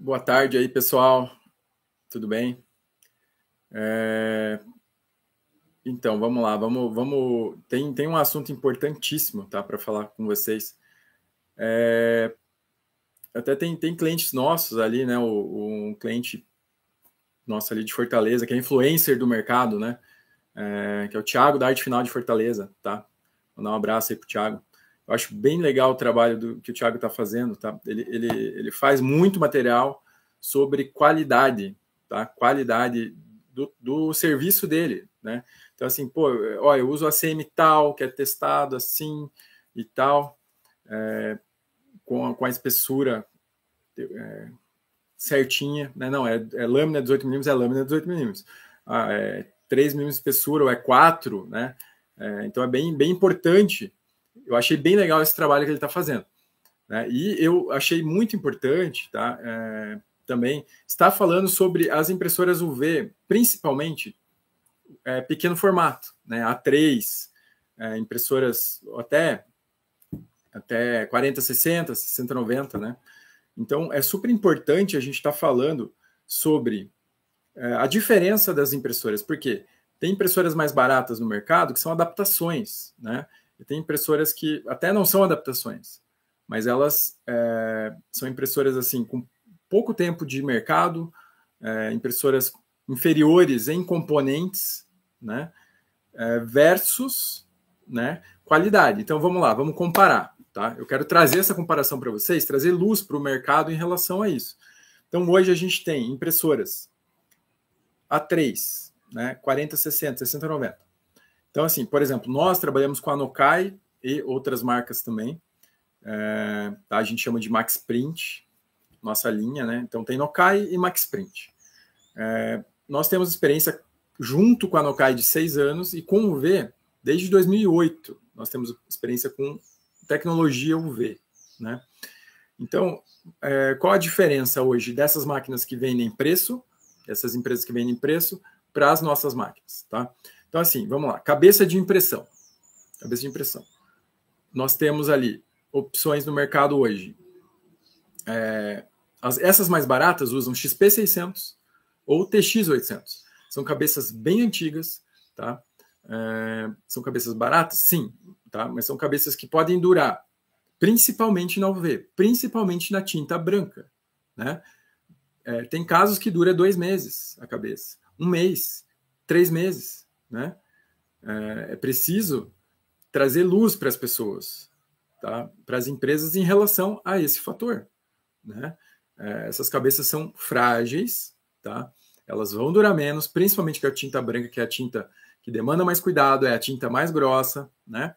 Boa tarde aí, pessoal. Tudo bem? Então, vamos lá. Tem um assunto importantíssimo, tá, para falar com vocês. Até tem clientes nossos ali, né? Um cliente nosso ali de Fortaleza, que é influencer do mercado, né? Que é o Thiago da Arte Final de Fortaleza, tá? Vou dar um abraço aí pro Thiago. Eu acho bem legal o trabalho que o Thiago está fazendo, tá? Ele faz muito material sobre qualidade, tá? Qualidade do serviço dele, né? Então, assim, pô, ó, eu uso ACM tal, que é testado assim e tal, com a espessura certinha, né? Não, é lâmina 18mm, é lâmina 18mm. 3mm de espessura ou é 4, né? Então é bem importante. Eu achei bem legal esse trabalho que ele está fazendo, né? E eu achei muito importante, tá? Também estar falando sobre as impressoras UV, principalmente pequeno formato, né? A3, impressoras até 4060, 6090, né? Então é super importante a gente estar falando sobre a diferença das impressoras, porque tem impressoras mais baratas no mercado que são adaptações, né? E tem impressoras que até não são adaptações, mas elas são impressoras assim com pouco tempo de mercado, impressoras inferiores em componentes, né? Versus, né, qualidade. Então vamos lá, vamos comparar, tá? Eu quero trazer essa comparação para vocês, trazer luz para o mercado em relação a isso. Então hoje a gente tem impressoras A3, né, 4060, 6090. Então, assim, por exemplo, nós trabalhamos com a Nokai e outras marcas também. Tá? A gente chama de Max Print, nossa linha, né? Então tem Nokai e Max Print. Nós temos experiência junto com a Nokai de 6 anos e com o UV desde 2008. Nós temos experiência com tecnologia UV, né? Então, qual a diferença hoje dessas máquinas que vendem preço, essas empresas que vendem preço, para as nossas máquinas, tá? Então, assim, vamos lá. Cabeça de impressão. Cabeça de impressão. Nós temos ali opções no mercado hoje. Essas mais baratas usam XP600 ou TX800. São cabeças bem antigas, tá? São cabeças baratas? Sim, tá? Mas são cabeças que podem durar, principalmente na UV, principalmente na tinta branca, né? Tem casos que dura 2 meses a cabeça, 1 mês, 3 meses, né? É preciso trazer luz para as pessoas, tá? Para as empresas em relação a esse fator, né? Essas cabeças são frágeis, tá? Elas vão durar menos, principalmente com a tinta branca, que é a tinta que demanda mais cuidado, é a tinta mais grossa, né?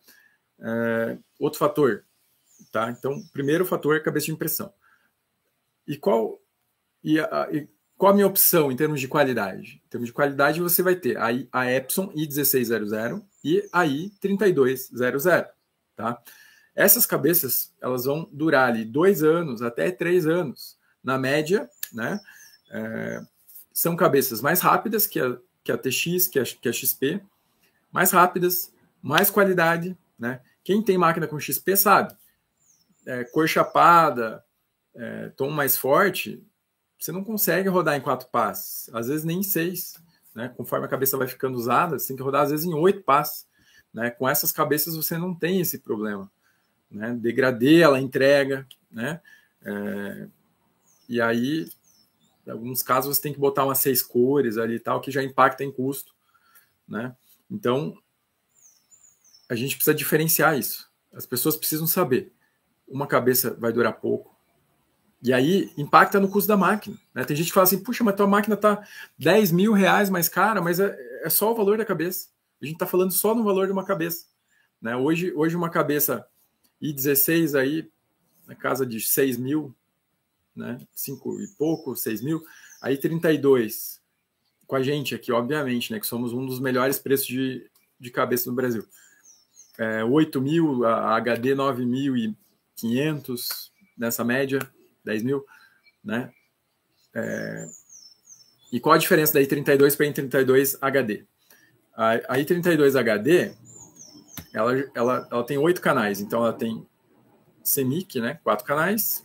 Outro fator, tá? Então, primeiro fator é cabeça de impressão. E qual a minha opção em termos de qualidade? Em termos de qualidade, você vai ter a Epson i1600 e a i3200, tá? Essas cabeças, elas vão durar ali 2 anos até 3 anos. Na média, né? São cabeças mais rápidas que a TX, que a XP, mais rápidas, mais qualidade, né? Quem tem máquina com XP sabe. Cor chapada, tom mais forte, você não consegue rodar em 4 passes, às vezes nem em 6, né? Conforme a cabeça vai ficando usada, você tem que rodar às vezes em 8 passes, né? Com essas cabeças você não tem esse problema, né? Degradê, ela entrega, né? E aí, em alguns casos, você tem que botar umas 6 cores ali e tal, que já impacta em custo, né? Então, a gente precisa diferenciar isso. As pessoas precisam saber. Uma cabeça vai durar pouco, e aí impacta no custo da máquina, né? Tem gente que fala assim, puxa, mas tua máquina tá 10 mil reais mais cara, mas é só o valor da cabeça. A gente tá falando só no valor de uma cabeça, né? Hoje uma cabeça i16 aí, na casa de 6 mil, né? 5 e pouco, 6 mil. Aí 32, com a gente aqui, obviamente, né? Que somos um dos melhores preços de cabeça no Brasil. 8 mil, a HD 9.500, nessa média, 10 mil, né? E qual a diferença da i32 para a i32 HD? A i32 HD, ela tem 8 canais, então ela tem CMYK, né? 4 canais,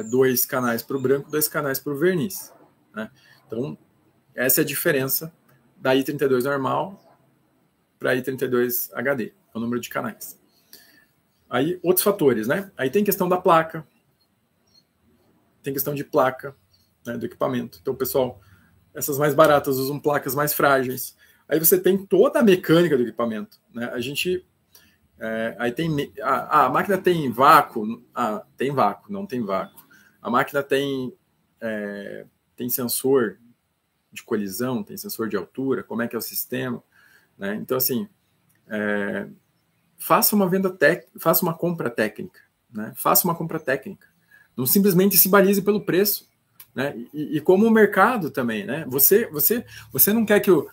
2 canais para o branco, 2 canais para o verniz, né? Então, essa é a diferença da I32 normal para a I32 HD, o número de canais. Aí, outros fatores, né? Aí tem questão da placa, tem questão de placa, né, do equipamento. Então, pessoal, essas mais baratas usam placas mais frágeis. Aí você tem toda a mecânica do equipamento, né? A gente... aí tem... a máquina tem vácuo? Tem vácuo, não tem vácuo. A máquina tem sensor de colisão, tem sensor de altura, como é que é o sistema, né? Então, assim, faça uma compra técnica, né? Faça uma compra técnica. Não simplesmente se balize pelo preço, né? E como o mercado também, né? Você não quer que o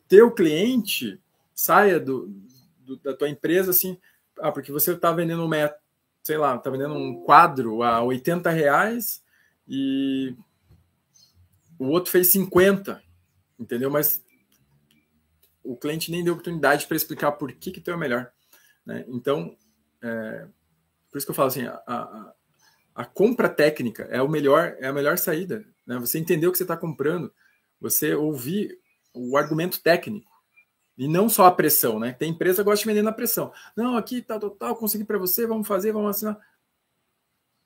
teu cliente saia da tua empresa assim, porque você está vendendo sei lá, está vendendo um quadro a R$80 e o outro fez 50, entendeu? Mas o cliente nem deu oportunidade para explicar por que teu é melhor, né? Então, por isso que eu falo assim, a compra técnica é a melhor saída, né? Você entender o que você está comprando, você ouvir o argumento técnico e não só a pressão, né? Tem empresa que gosta de vender na pressão. Não, aqui tal, consegui para você, vamos fazer, vamos assinar,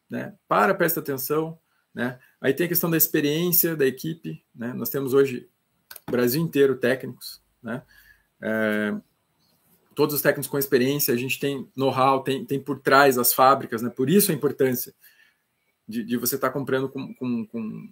né? Presta atenção, né? Aí tem a questão da experiência da equipe, né? Nós temos hoje o Brasil inteiro técnicos, né? Todos os técnicos com experiência, a gente tem know-how, tem por trás as fábricas, né? Por isso a importância de você estar comprando com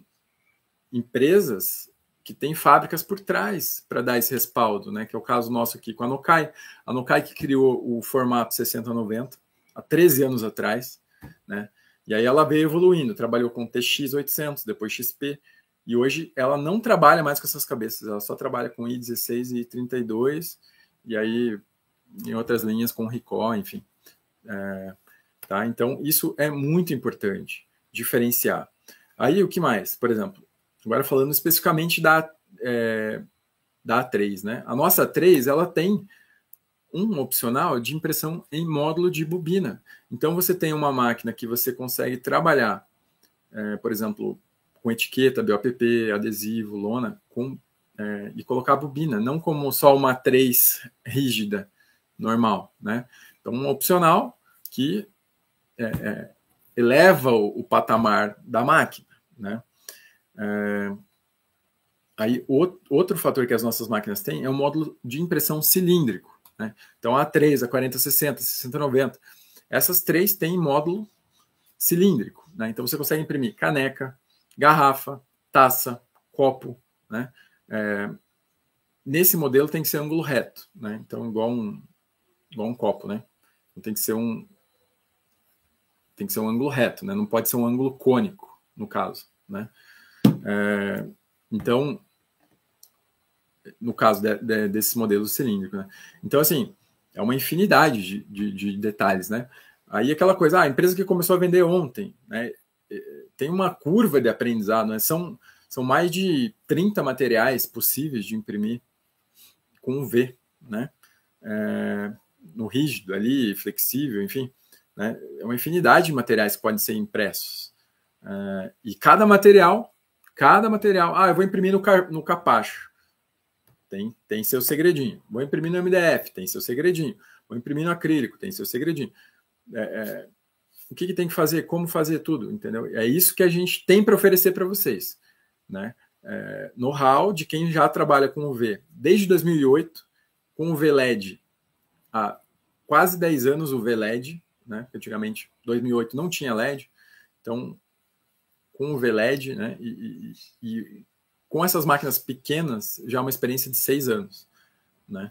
empresas que têm fábricas por trás para dar esse respaldo, né? Que é o caso nosso aqui com a Nokai. A Nokai que criou o formato 6090 há 13 anos atrás, né? E aí ela veio evoluindo, trabalhou com TX800, depois XP, e hoje ela não trabalha mais com essas cabeças, ela só trabalha com I16 e I32, e aí em outras linhas com Ricoh, enfim. Tá? Então, isso é muito importante, diferenciar. Aí, o que mais? Por exemplo, agora falando especificamente da A3, né? A nossa A3, ela tem um opcional de impressão em módulo de bobina. Então, você tem uma máquina que você consegue trabalhar, por exemplo, com etiqueta, BOPP, adesivo, lona, e colocar a bobina, não como só uma A3 rígida, normal, né? Então, um opcional que eleva o patamar da máquina, né? Aí, outro fator que as nossas máquinas têm é o módulo de impressão cilíndrico, né? Então, a A3, a 4060, 6090, essas três têm módulo cilíndrico, né? Então, você consegue imprimir caneca, garrafa, taça, copo, né? Nesse modelo tem que ser ângulo reto, né? Então, igual um copo, né? Tem que ser um ângulo reto, né? Não pode ser um ângulo cônico, no caso, né? Então, no caso desses modelos cilíndricos, né? Então, assim, é uma infinidade de detalhes, né? Aí aquela coisa, a empresa que começou a vender ontem, né? Tem uma curva de aprendizado, né? São mais de 30 materiais possíveis de imprimir com V, né? No rígido ali, flexível, enfim, né? É uma infinidade de materiais que podem ser impressos. E cada material, eu vou imprimir no capacho, tem seu segredinho. Vou imprimir no MDF, tem seu segredinho. Vou imprimir no acrílico, tem seu segredinho. O que tem que fazer, como fazer tudo, entendeu? É isso que a gente tem para oferecer para vocês, né? Know-how de quem já trabalha com o V desde 2008, com o VLED há quase 10 anos, o VLED, né? Antigamente, 2008 não tinha LED, então com o VLED, né? E com essas máquinas pequenas, já é uma experiência de 6 anos, né?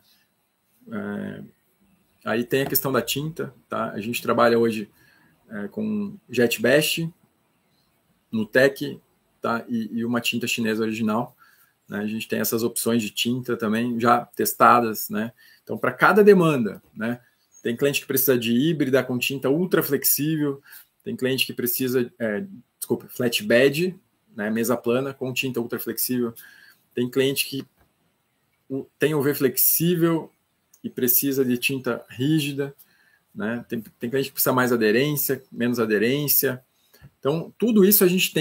Aí tem a questão da tinta, tá? A gente trabalha hoje com JetBest, Nutec, tá? E uma tinta chinesa original, né? A gente tem essas opções de tinta também já testadas, né? Então, para cada demanda, né? Tem cliente que precisa de híbrida com tinta ultra flexível, tem cliente que precisa, flatbed, né? Mesa plana com tinta ultra flexível, tem cliente que tem UV flexível e precisa de tinta rígida, né? Tem cliente que precisa mais aderência, menos aderência, Então, tudo isso a gente tem